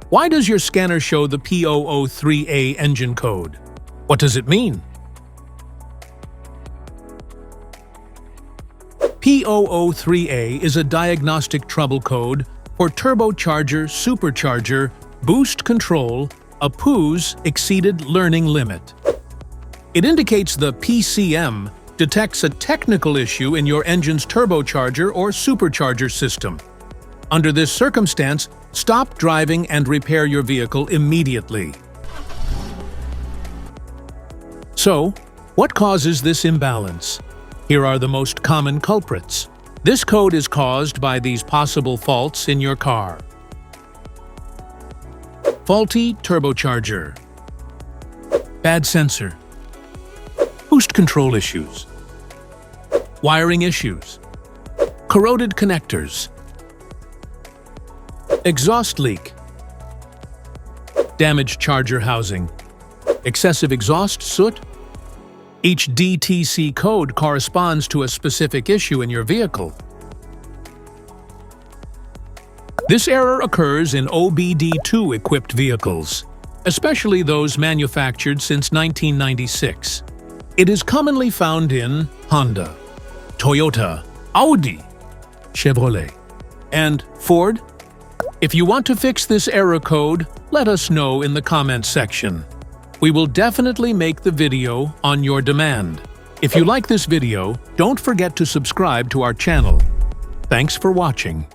Why does your scanner show the P003A engine code? What does it mean? P003A is a diagnostic trouble code for turbocharger, supercharger, boost control, a P0's exceeded learning limit. It indicates the PCM detects a technical issue in your engine's turbocharger or supercharger system. Under this circumstance, stop driving and repair your vehicle immediately. So, what causes this imbalance? Here are the most common culprits. This code is caused by these possible faults in your car. Faulty turbocharger. Bad sensor. Boost control issues. Wiring issues. Corroded connectors. Exhaust leak. Damaged charger housing. Excessive exhaust soot. Each DTC code corresponds to a specific issue in your vehicle. This error occurs in OBD2 equipped vehicles, especially those manufactured since 1996. It is commonly found in Honda, Toyota, Audi, Chevrolet, and Ford. If you want to fix this error code, let us know in the comments section. We will definitely make the video on your demand. If you like this video, don't forget to subscribe to our channel. Thanks for watching.